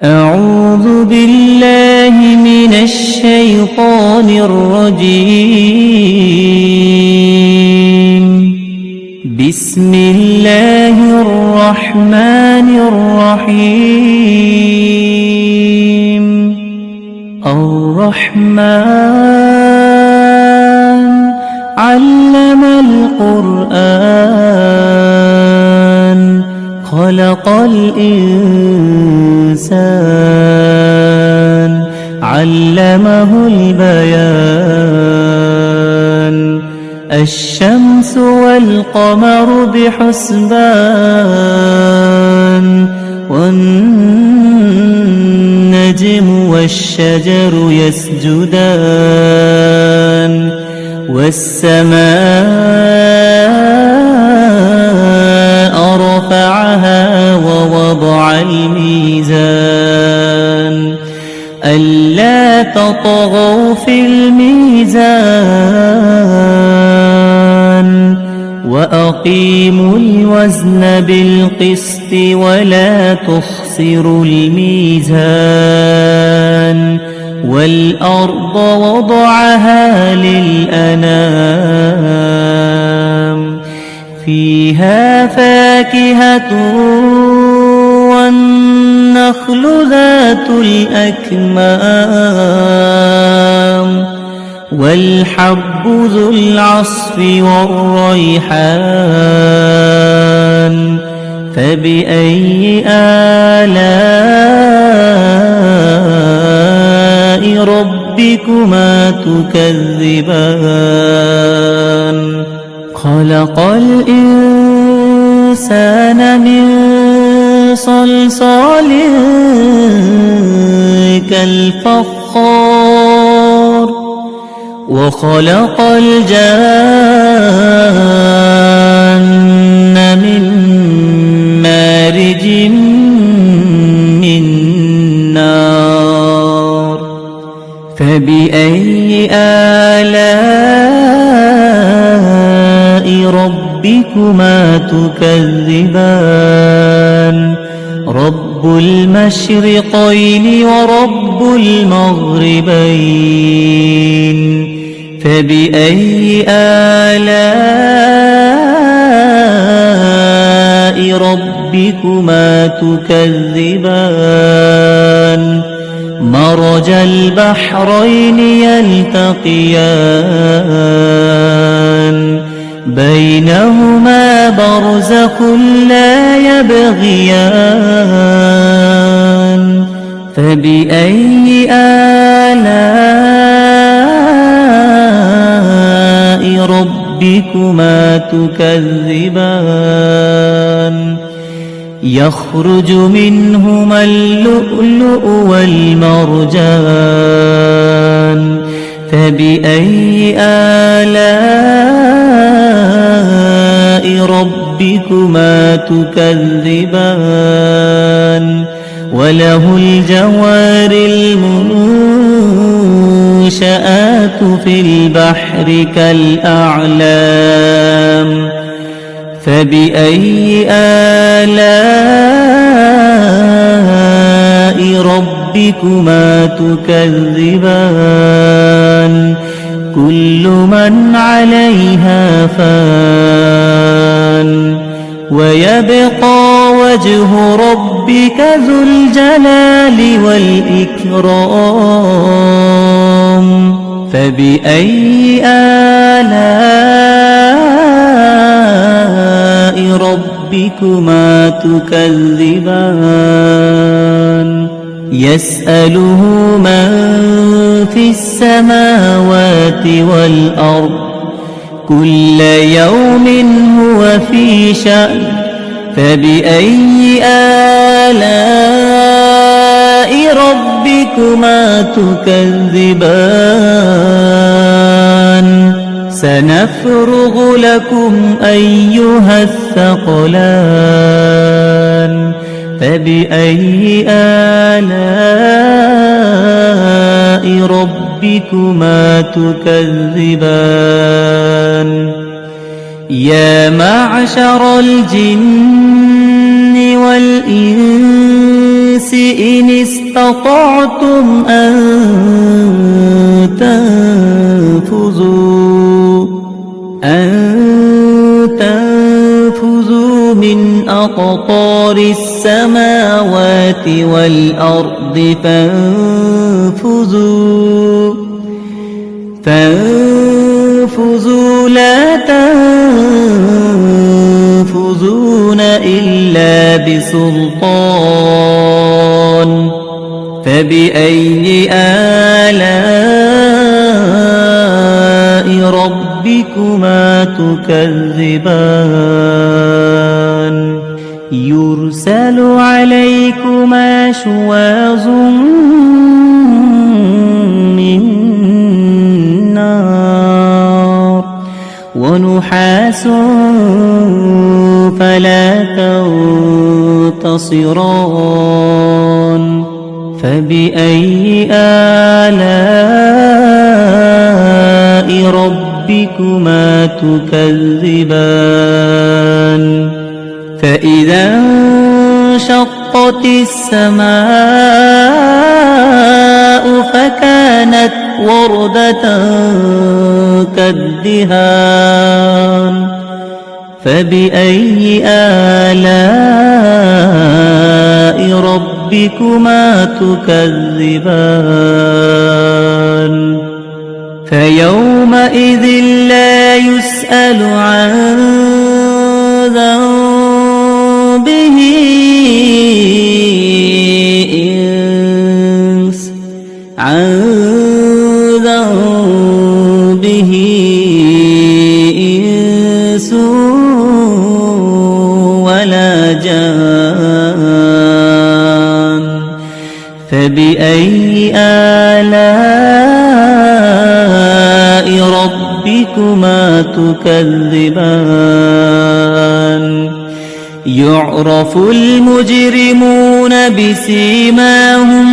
أعوذ بالله من الشيطان الرجيم. بسم الله الرحمن الرحيم. الرحمن علم القرآن خلق الإنسان علمه البيان. الشمس والقمر بحسبان والنجم والشجر يسجدان والسماء رفعها ووضع الميزان ألا تطغوا في الميزان وأقيموا الوزن بالقسط ولا تخسروا الميزان. والأرض وضعها للأنام فيها فاكهة والنخل ذات الأكمام والحب ذو العصف والريحان. فبأي آلاء ربكما تكذبان؟ خلق الإنسان من صلصال كالفخار وخلق الجان من مارج من نار. فبأي آلاء ربكما تكذبان؟ رب المشرقين ورب المغربين. فبأي آلاء ربكما تكذبان؟ مرج البحرين يلتقيان بينهما برزخ لا يبغيان. فبأي آلاء ربكما تكذبان؟ يخرج منهما اللؤلؤ والمرجان. فبأي آلاء ربكما تكذبان؟ وله الجوار المنشآت في البحر كالأعلام. فبأي آلاء ربكما تكذبان؟ كل من عليها فان ويبقى وجه ربك ذو الجلال والإكرام. فبأي آلاء ربكما تكذبان؟ يسأله من في السماوات والأرض كل يوم هو في شأن. فبأي آلاء ربكما تكذبان؟ سنفرغ لكم أيها الثقلان. فبأي آلاء ربكما تكذبان؟ يا معشر الجن والإنس الإنس إن استطعتم أن تنفذوا من أقطار السماوات والأرض فانفذوا لا تنفذون إلا بسلطان فبأي آلاء ربكما تكذبان يرسل عليكما شواظ من نار ونحاس فلا تنتصران فبأي آلاء ربكما تكذبان فإذا انشقت السماء فكانت وردة كالدهان فبأي آلاء ربكما تكذبان فيومئذ لا يسأل عن ذنبه إنس ولا جان فبأي آلاء ربكما تكذبان يعرف المجرمون بسيماهم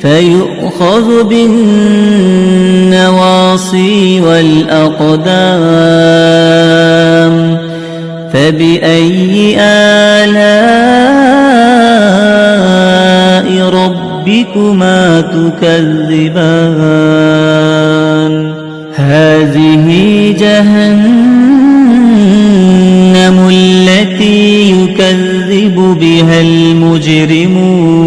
فيؤخذ بالنواصي والأقدام فبأي آلاء ربكما تكذبان هذه جهنم التي يكذب بها المجرمون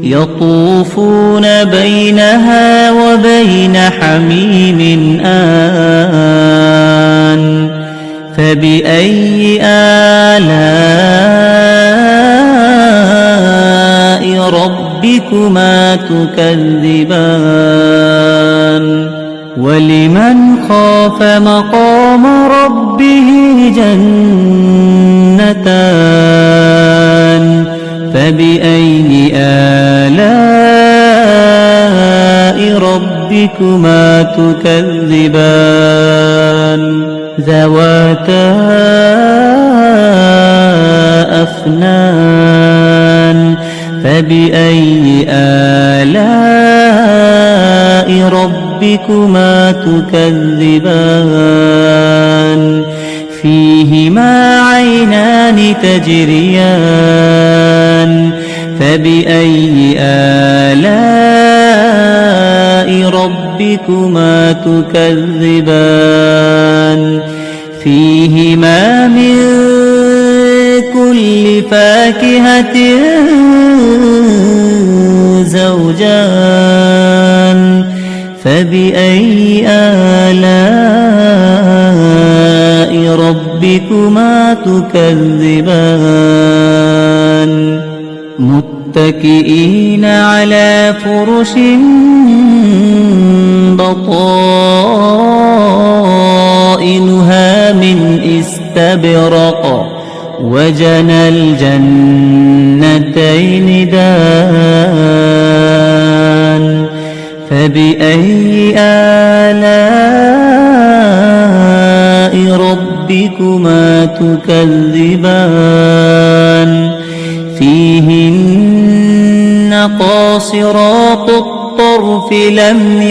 يطوفون بينها وبين حميم آن فبأي آلاء ربكما تكذبان ولمن خاف مقام ربه جنتان فبأي آلاء ربكما تكذبان ذواتا أفنان فبأي آلاء ربكما تكذبان فيهما عينان تجريان فبأي آلاء ربكما تكذبان فيهما من كل فاكهة زوجان فبأي آلاء ربكما تكذبان متكئين على فرش بطائنها من استبرق وجنى الجنتين دان فبأي آلاء ربكما تكذبان فيهن قاصرات الطرف لم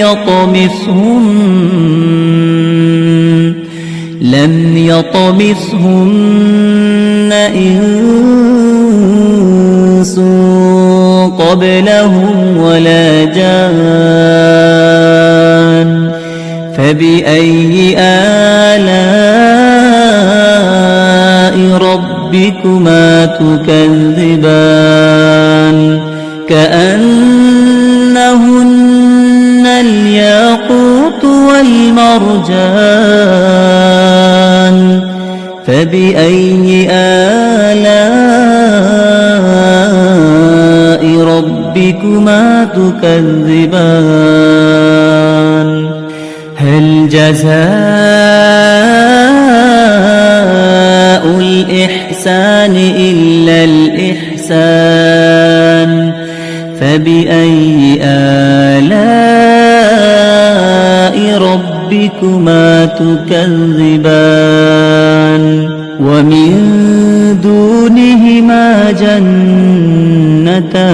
لم يطمثهن إنس قبلهم ولا جان فبأي آلاء ربكما تكذبان كأنهن الياقوت والمرجان فبأي آلاء ربكما تكذبان هل جزاء الإحسان إلا الإحسان فبأي آلاء ربكما تكذبان ومن دونهما جنتان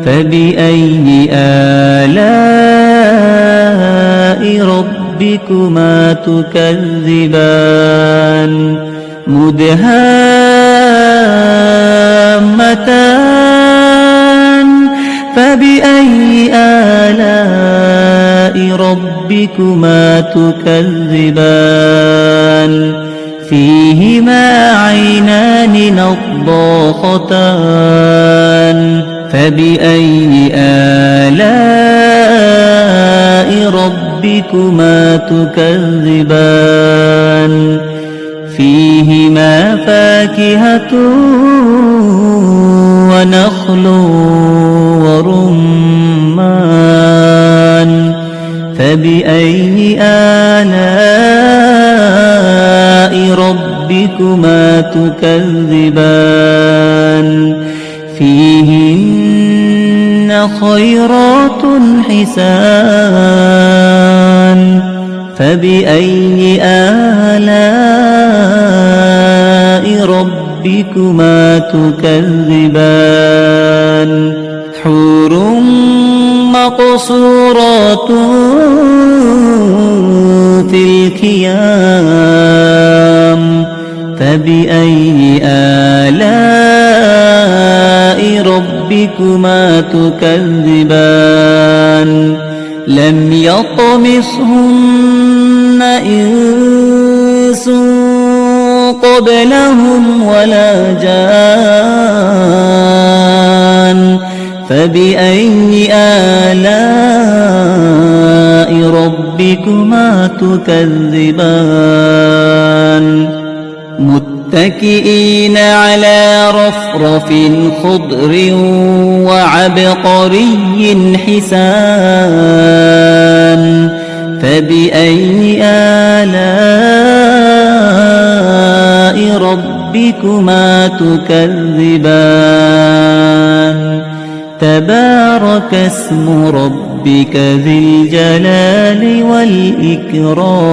فبأي آلاء ربكما تكذبان مدهامتان فبأي آلاء ربكما تكذبان فيهما عينان نضاختان فبأي آلاء ربكما تكذبان فيهما فاكهة ونخل ورمان فبأي آلاء ربكما تكذبان فيهن خيرات حسان فبأي آلاء ربكما تكذبان حور مقصورات في الخيام فبأي آلاء ربكما تكذبان لم يطمثهن إنس قبلهم ولا جان فبأي آلاء ربكما تكذبان متكئين على رفرف خضر وعبقري حسان فبأي آلاء ربكما تكذبان تبارك اسم ربك ذي الجلال والإكرام